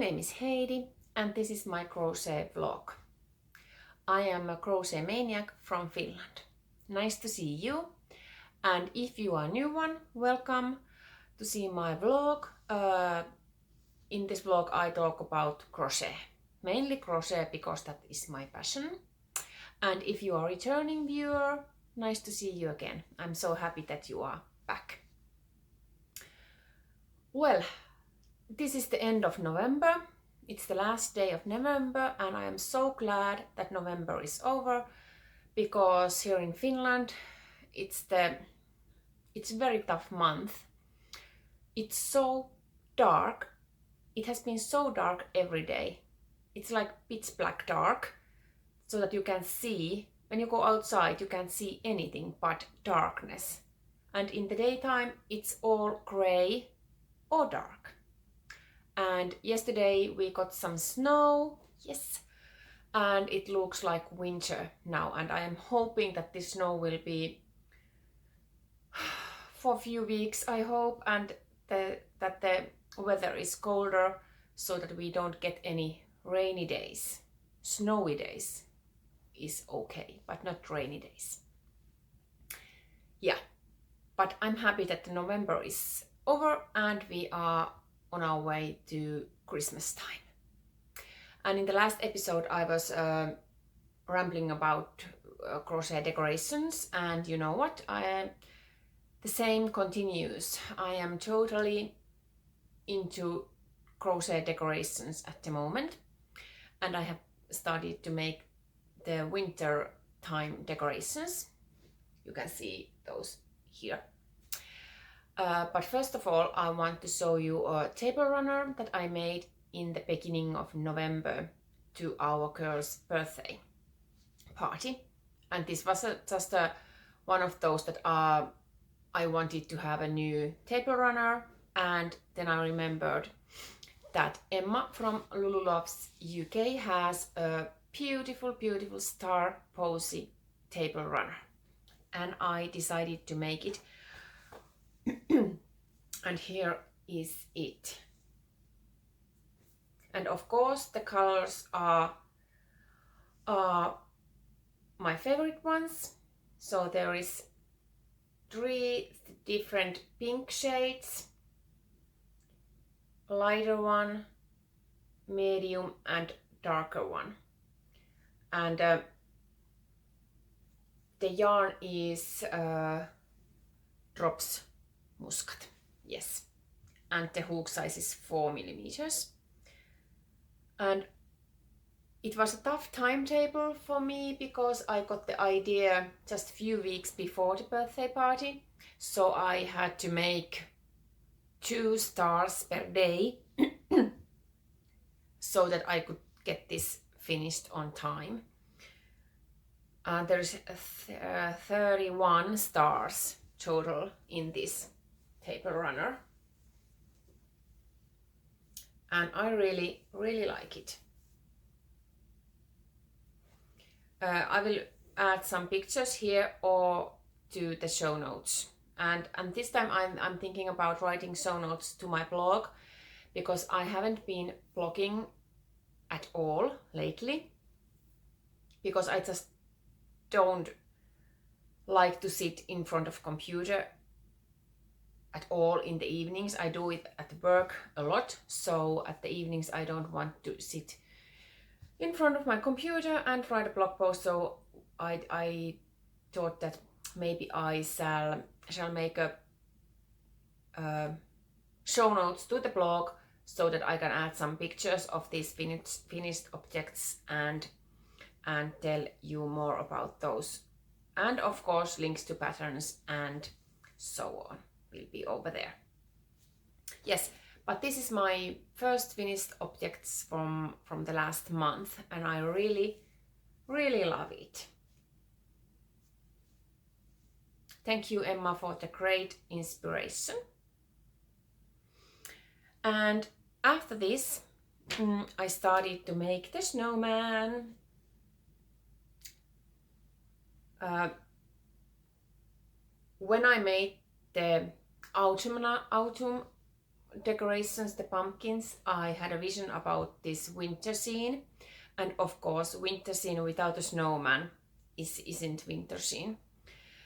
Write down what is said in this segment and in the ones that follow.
name is Heidi and this is my crochet vlog. I am a crochet maniac from Finland. Nice to see you, and if you are a new one, welcome to see my vlog. In this vlog I talk about crochet, mainly crochet because that is my passion. And if you are a returning viewer, nice to see you again. I'm so happy that you are back. Well, this is the end of November. It's the last day of November and I am so glad that November is over, because here in Finland it's a very tough month. It's so dark. It has been so dark every day. It's like pitch black dark, so that you can see, when you go outside, you can't see anything but darkness. And in the daytime, it's all gray or dark. And yesterday we got some snow, yes, and it looks like winter now. And I am hoping that this snow will be for a few weeks, I hope, and that the weather is colder so that we don't get any rainy days. Snowy days is okay, but not rainy days. Yeah, but I'm happy that the November is over and we are on our way to Christmas time. And in the last episode I was rambling about crochet decorations, and you know what, the same continues. I am totally into crochet decorations at the moment, and I have started to make the winter time decorations. You can see those here. But first of all, I want to show you a table runner that I made in the beginning of November to our girl's birthday party. And this was just one of those that I wanted to have a new table runner, and then I remembered that Emma from Lulu Loves UK has a beautiful star posy table runner, and I decided to make it. And here is it. And of course the colors are my favorite ones. So there is 3 different pink shades, lighter one, medium and darker one. And the yarn is Drops Muscat, yes, and the hook size is 4 millimeters. And it was a tough timetable for me because I got the idea just a few weeks before the birthday party, so I had to make 2 stars per day so that I could get this finished on time. There's 31 stars total in this table runner, and I really like it. I will add some pictures here or to the show notes, and this time I'm thinking about writing show notes to my blog, because I haven't been blogging at all lately, because I just don't like to sit in front of computer at all in the evenings. I do it at work a lot, so at the evenings I don't want to sit in front of my computer and write a blog post. So I thought that maybe I shall make a show notes to the blog so that I can add some pictures of these finished objects and tell you more about those. And of course links to patterns and so on will be over there. Yes, but this is my first finished objects from the last month, and I really love it. Thank you, Emma, for the great inspiration. And after this I started to make the snowman. When I made the autumn decorations, the pumpkins, I had a vision about this winter scene, and of course winter scene without a snowman isn't winter scene.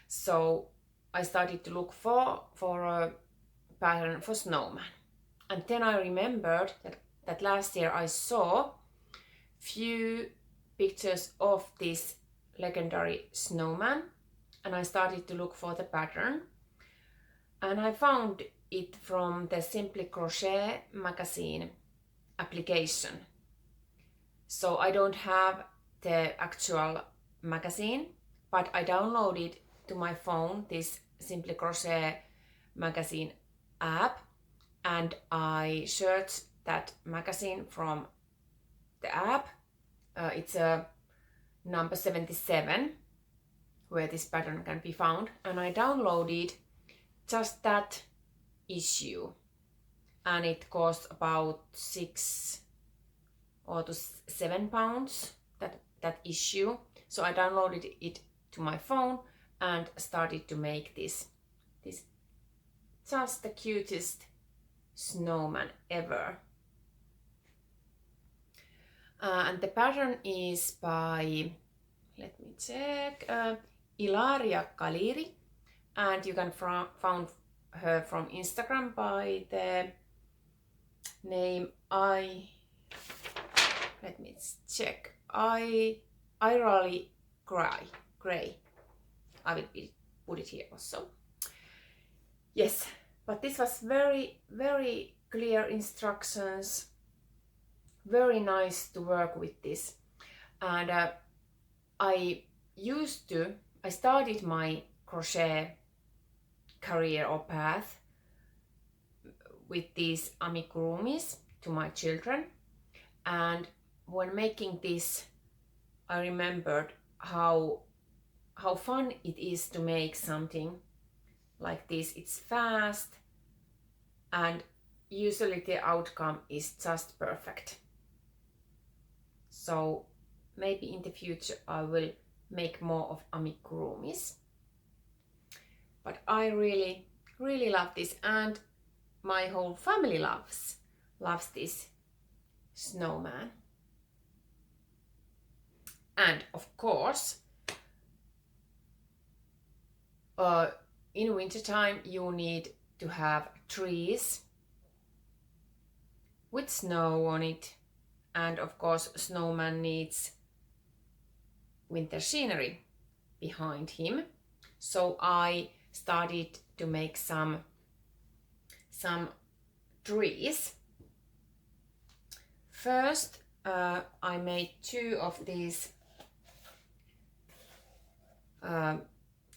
So I started to look for a pattern for snowman, and then I remembered that last year I saw few pictures of this legendary snowman, and I started to look for the pattern, and I found it from the Simply Crochet magazine application. So I don't have the actual magazine, but I downloaded to my phone this Simply Crochet magazine app, and I searched that magazine from the app. It's a number 77 where this pattern can be found, and I downloaded just that issue, and it cost about 6 or to 7 pounds, that issue. So I downloaded it to my phone and started to make this just the cutest snowman ever. And the pattern is by, let me check, Ilaria Kaliri, and you can found her from Instagram by the name let me check, Irali Gray. I will put it here also. Yes, but this was very, very clear instructions. Very nice to work with this. And I started my crochet career or path with these amigurumis to my children, and when making this I remembered how fun it is to make something like this. It's fast and usually the outcome is just perfect. So maybe in the future I will make more of amigurumis. But I really, really love this, and my whole family loves this snowman. And of course, in wintertime you need to have trees with snow on it, and of course snowman needs winter scenery behind him. So I started to make some trees. First I made 2 of these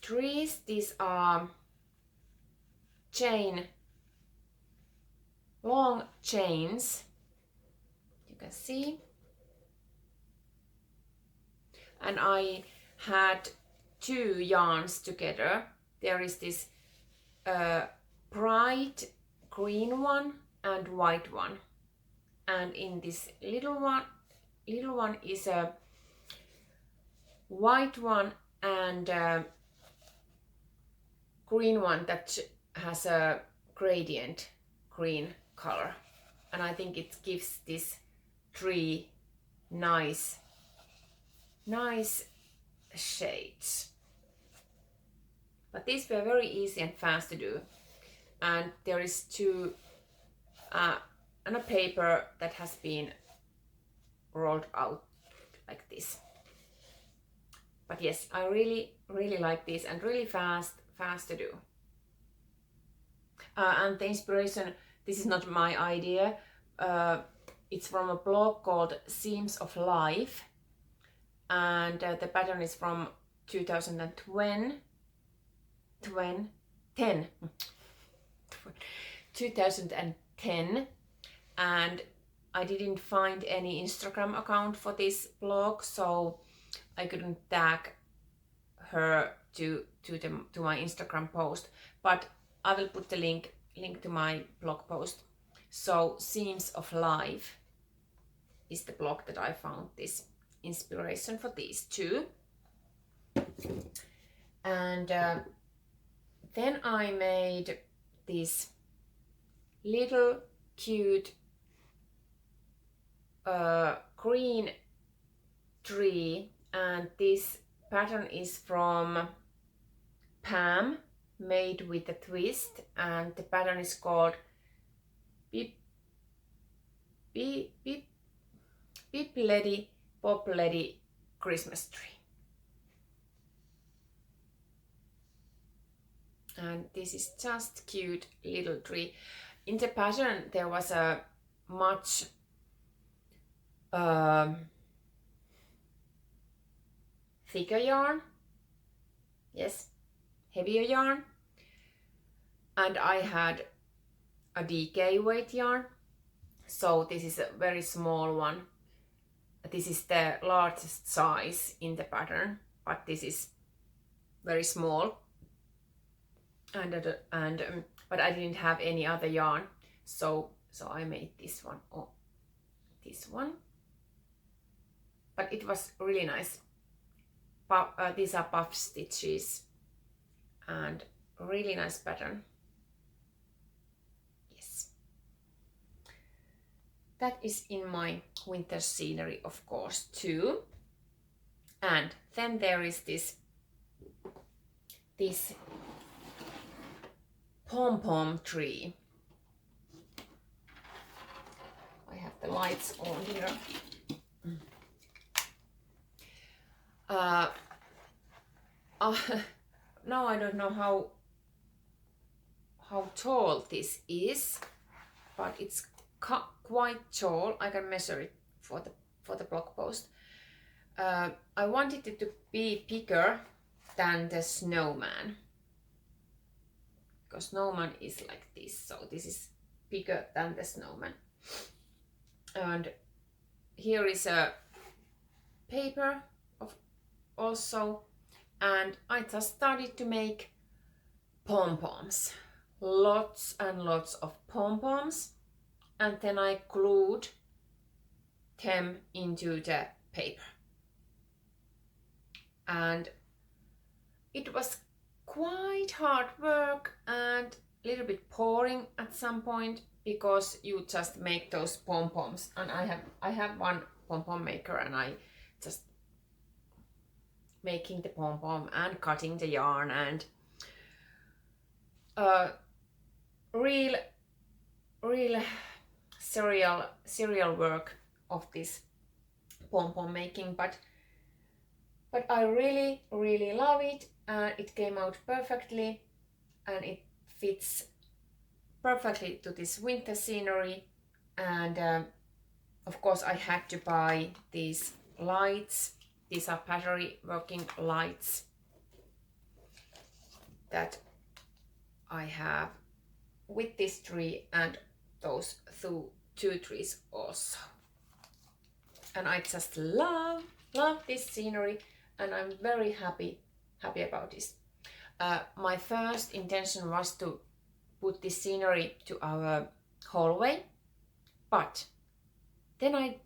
trees. These are long chains, you can see, and I had 2 yarns together. There is this bright green one and white one, and in this little one is a white one and green one that has a gradient green color, and I think it gives this tree nice shades. But these were very easy and fast to do, and there is 2 on a paper that has been rolled out like this. But yes, I really, really like this, and really fast to do. And the inspiration, this is not my idea. It's from a blog called Seams of Life, and the pattern is from 2010. And I didn't find any Instagram account for this blog, so I couldn't tag her to my Instagram post, but I will put the link to my blog post. So Seams of Life is the blog that I found this inspiration for these 2. And then I made this little cute green tree, and this pattern is from Pam, made with a twist, and the pattern is called Pip Lady Pop Lady Christmas Tree. And this is just cute little tree. In the pattern there was a much thicker yarn, yes, heavier yarn, and I had a DK weight yarn, so this is a very small one. This is the largest size in the pattern, but this is very small, but I didn't have any other yarn, so I made this one, or this one, but it was really nice. These are puff stitches and really nice pattern. Yes, that is in my winter scenery, of course, too. And then there is this pom-pom tree. I have the lights on here. Now I don't know how tall this is, but it's quite tall. I can measure it for the blog post. I wanted it to be bigger than the Snowman, because Snowman is like this, so this is bigger than the Snowman. And here is a paper also, and I just started to make pom-poms, lots and lots of pom-poms, and then I glued them into the paper, and it was quite hard work and a little bit boring at some point, because you just make those pom-poms, and I have one pom-pom maker, and I just making the pom-pom and cutting the yarn, and real serial work of this pom-pom making, but I really love it, and it came out perfectly, and it fits perfectly to this winter scenery. And of course I had to buy these lights. These are battery working lights that I have with this tree and those two trees also. And I just love this scenery, and I'm very happy about this. My first intention was to put this scenery to our hallway, but then I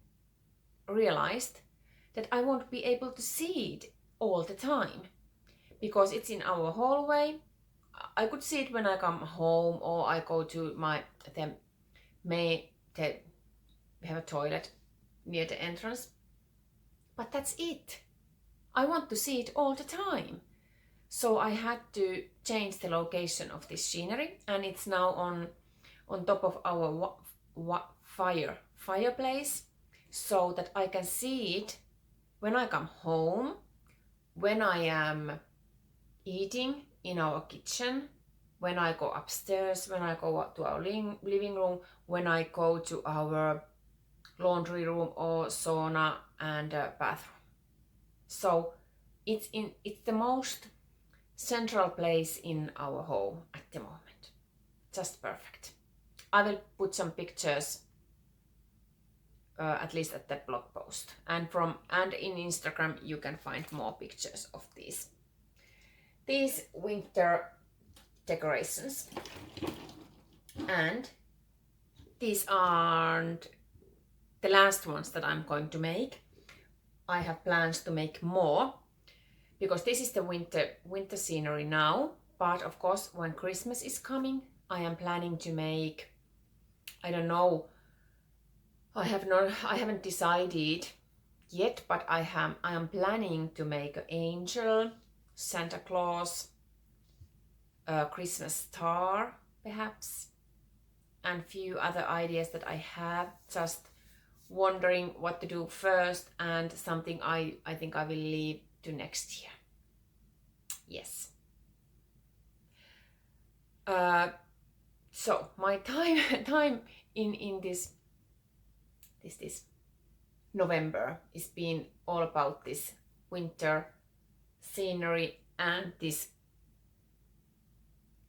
realized that I won't be able to see it all the time, because it's in our hallway. I could see it when I come home, or I go to we have a toilet near the entrance, but that's it. I want to see it all the time. So I had to change the location of this scenery, and it's now on top of our fireplace, so that I can see it when I come home, when I am eating in our kitchen, when I go upstairs, when I go to our living room, when I go to our laundry room or sauna and bathroom. So it's the most central place in our home at the moment. Just perfect. I will put some pictures at least at the blog post, and in Instagram you can find more pictures of these winter decorations. And these aren't the last ones that I'm going to make. I have plans to make more, because this is the winter scenery now, but of course when Christmas is coming, I am planning to make I don't know. I haven't decided yet, but I am planning to make an angel, Santa Claus, a Christmas star perhaps, and few other ideas that I have, just wondering what to do first, and something I think I will leave to next year. Yes. So my time in this November is been all about this winter scenery and this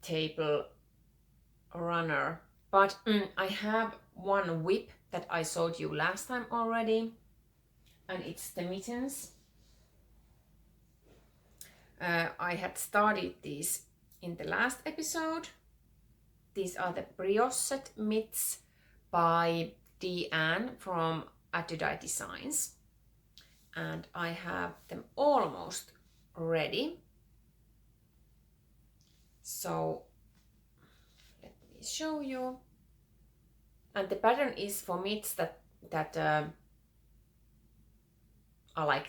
table runner. But I have one whip that I showed you last time already, and it's the Mittens. I had started these in the last episode. These are the brioche mitts by Deanne from Atudai Designs, and I have them almost ready. So let me show you. And the pattern is for mitts that are like,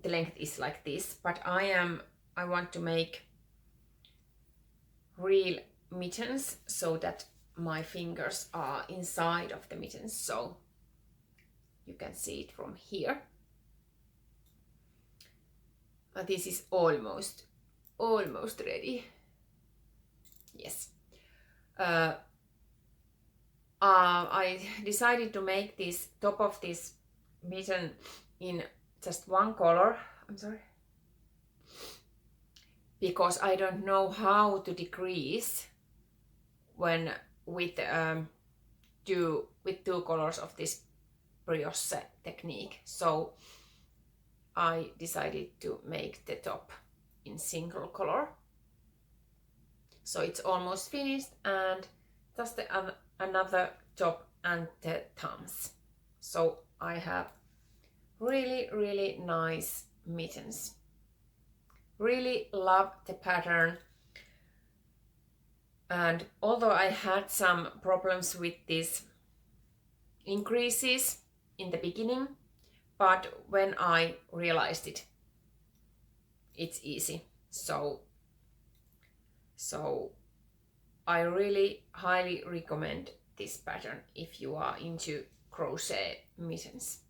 the length is like this, but I want to make real mittens so that my fingers are inside of the mittens, so you can see it from here. This is almost ready. Yes. I decided to make this top of this mitten in just one color. I'm sorry. Because I don't know how to decrease when with two colors of this brioche technique. So I decided to make the top in single color. So it's almost finished, and just another top and the thumbs. So I have really nice mittens. Really love the pattern, and although I had some problems with these increases in the beginning, but when I realized it, it's easy. So I really highly recommend this pattern if you are into crochet mittens.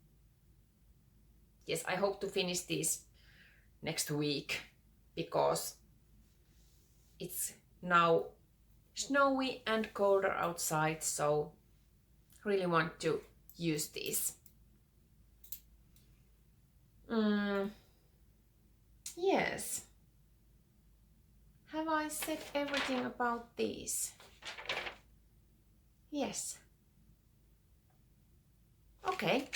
Yes, I hope to finish this next week, because it's now snowy and colder outside, so really want to use these. Yes. Have I said everything about these? Yes. Okay.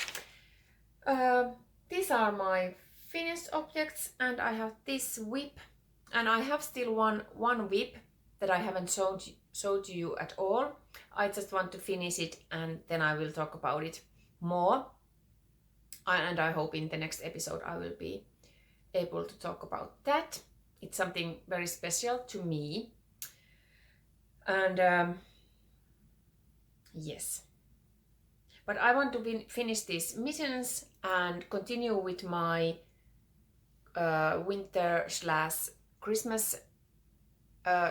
These are my finished objects, and I have this whip, and I have still one whip that I haven't showed you at all. I just want to finish it, and then I will talk about it more. And I hope in the next episode I will be able to talk about that. It's something very special to me. And yes. But I want to finish these mittens and continue with my winter/Christmas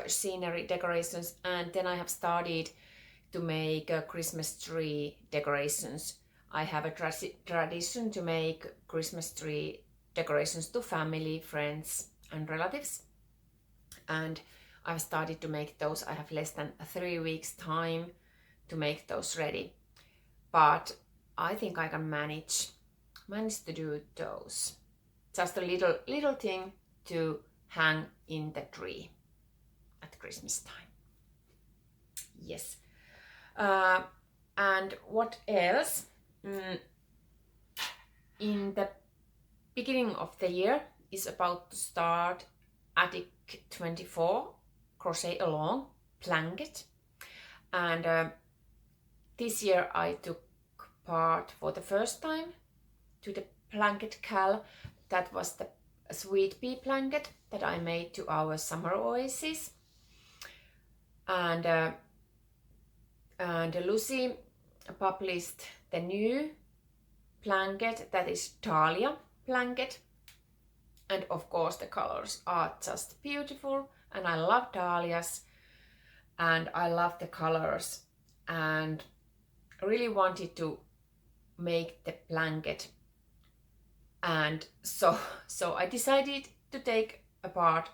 scenery decorations, and then I have started to make Christmas tree decorations. I have a tradition to make Christmas tree decorations to family, friends and relatives, and I've started to make those. I have less than 3 weeks time to make those ready, but I think I can manage to do those. Just a little thing to hang in the tree at Christmas time. Yes. And what else? In the beginning of the year is about to start Attic 24 Crochet Along Plunkett, and this year I took part for the first time to the Plunkett KAL. That was the sweet pea blanket that I made to our summer oasis, and Lucy published the new blanket that is Dahlia blanket, and of course the colors are just beautiful, and I love dahlias and I love the colors, and really wanted to make the blanket, and so I decided to take a part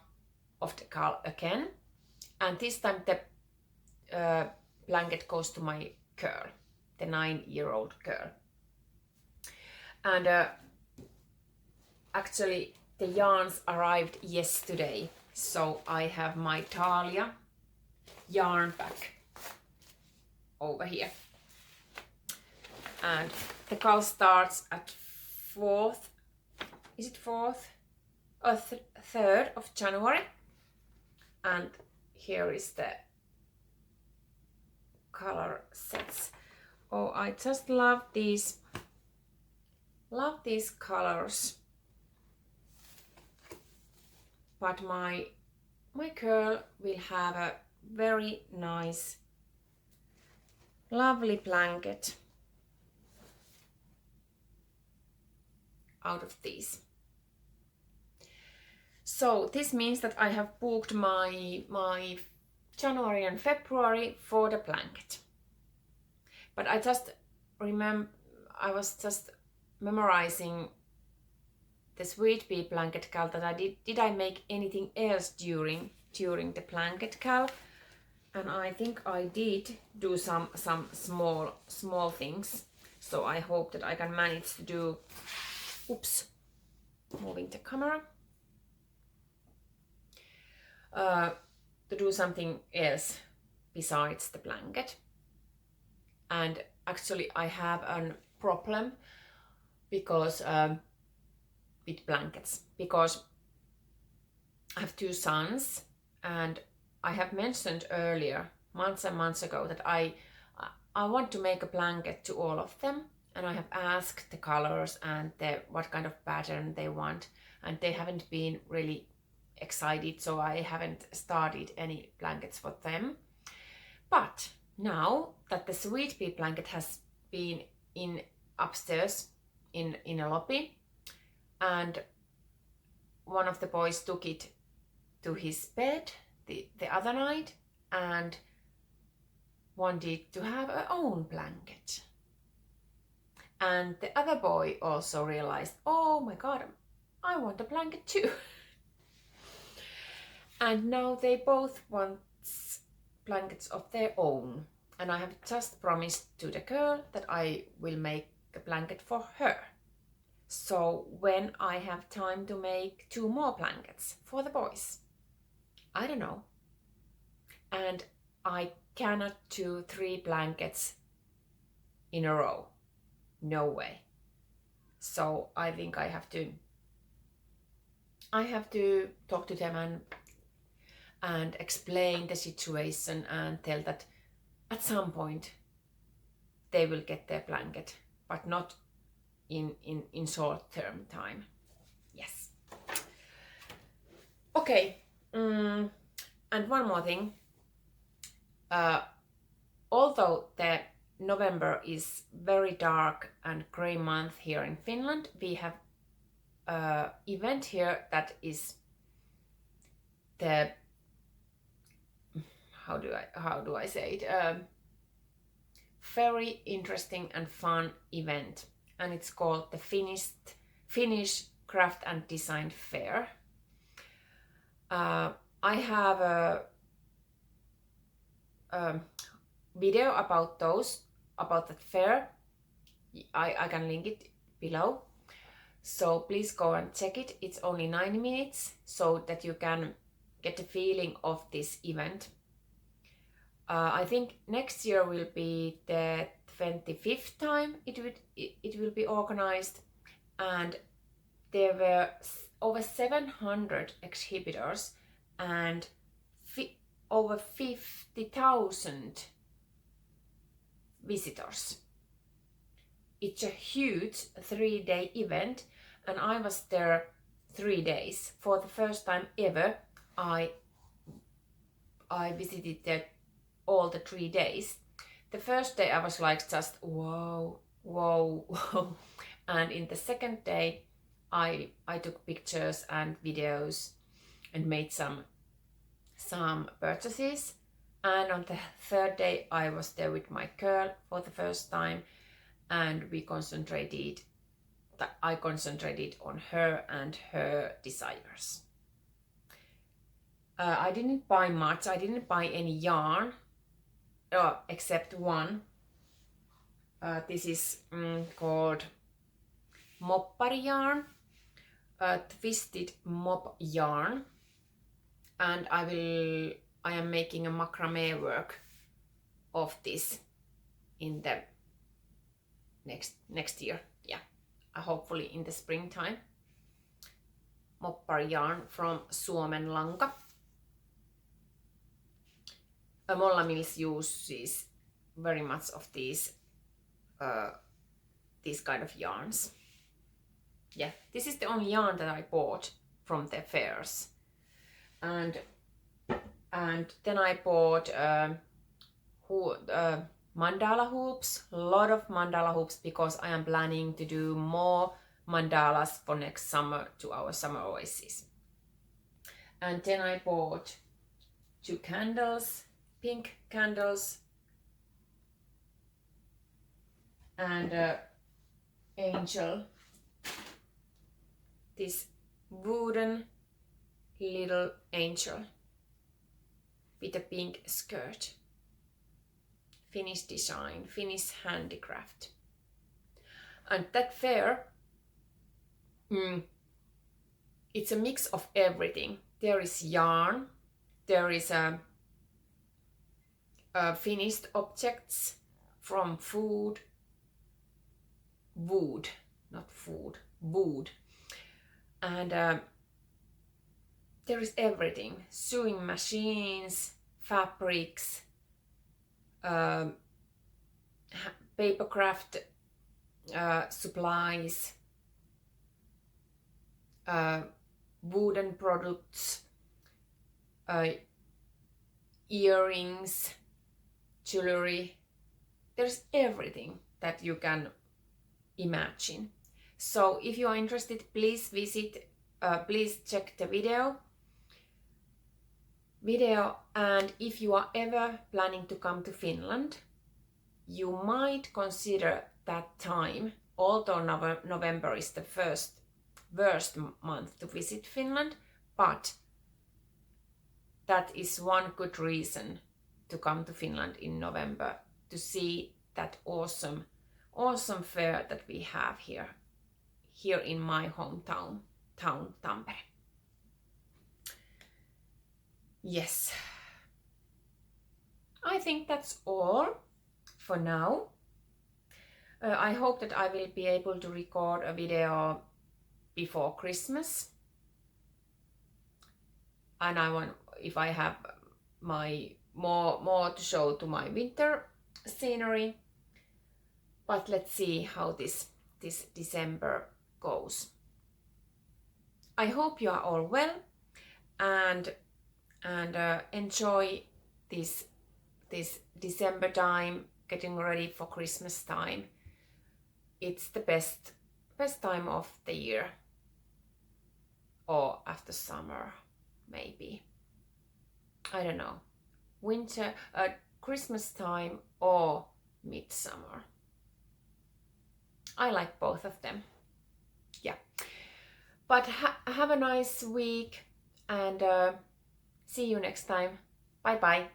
of the KAL again, and this time the blanket goes to my girl, the 9-year-old girl. And actually the yarns arrived yesterday, so I have my Dahlia yarn pack over here. And the KAL starts at 4th, is it 4th? Or 3rd of January. And here is the color sets. Oh, I just love these colors. But my girl will have a very nice, lovely blanket out of these. So this means that I have booked my January and February for the blanket. But I just remember, I was just memorizing the Sweet Pea Plunkett KAL that I did I make anything else during the Plunkett KAL? And I think I did do some small things. So I hope that I can manage to do, oops, moving the camera, to do something else besides the blanket. And actually I have a problem because with blankets, because I have 2 sons, and I have mentioned earlier, months and months ago, that I want to make a blanket to all of them, and I have asked the colors and what kind of pattern they want, and they haven't been really excited, so I haven't started any blankets for them. But now that the Sweet Pea blanket has been in upstairs in a lobby, and one of the boys took it to his bed the other night and wanted to have her own blanket. And the other boy also realized, oh my god, I want a blanket too. And now they both want blankets of their own. And I have just promised to the girl that I will make a blanket for her. So when I have time to make 2 more blankets for the boys, I don't know. And I cannot do 3 blankets in a row. No way. So I think I have to talk to them and explain the situation and tell that at some point they will get their blanket, but not in short-term time. Yes. Okay. And one more thing. Although the November is very dark and grey month here in Finland, we have an event here that is the, how do I say it? Very interesting and fun event, and it's called the Finnish Craft and Design Fair. I have a video about that fair. I can link it below, so please go and check it. It's only 9 minutes, so that you can get a feeling of this event. I think next year will be the 25th time it will be organized, and there were over 700 exhibitors and over 50,000 visitors. It's a huge 3-day event, and I was there 3 days. For the first time ever, I visited all the 3 days. the first day I was like just whoa, whoa, whoa. And in the second day I took pictures and videos and made some purchases. And on the third day I was there with my girl for the first time, and I concentrated on her and her desires. I didn't buy much. I didn't buy any yarn except one. This is called moppari yarn, twisted mop yarn, and I am making a macrame work of this in the next year. Yeah, hopefully in the springtime. Moppari yarn from Suomen Lanka. Molla Mills uses very much of these kind of yarns. Yeah, this is the only yarn that I bought from the fairs, and then I bought mandala hoops, a lot of mandala hoops, because I am planning to do more mandalas for next summer to our summer oasis. And then I bought 2 candles, pink candles, and angel, this wooden little angel with a pink skirt. Finnish design, Finnish handicraft. And that fair, it's a mix of everything. There is yarn, there is finished objects from wood, and there is everything: sewing machines, fabrics, papercraft supplies, wooden products, earrings, jewelry. There's everything that you can imagine. So if you are interested, please visit, please check the video. And if you are ever planning to come to Finland, you might consider that time, although November is the worst month to visit Finland, but that is one good reason to come to Finland in November, to see that awesome fair that we have here in my hometown, Tampere. Yes, I think that's all for now. I hope that I will be able to record a video before Christmas, and if I have my more to show to my winter scenery. But let's see how this December goes. I hope you are all well and enjoy this December time, getting ready for Christmas time. It's the best time of the year, or after summer maybe. I don't know. Winter, Christmas time or midsummer. I like both of them. Yeah. But have a nice week, and see you next time. Bye bye.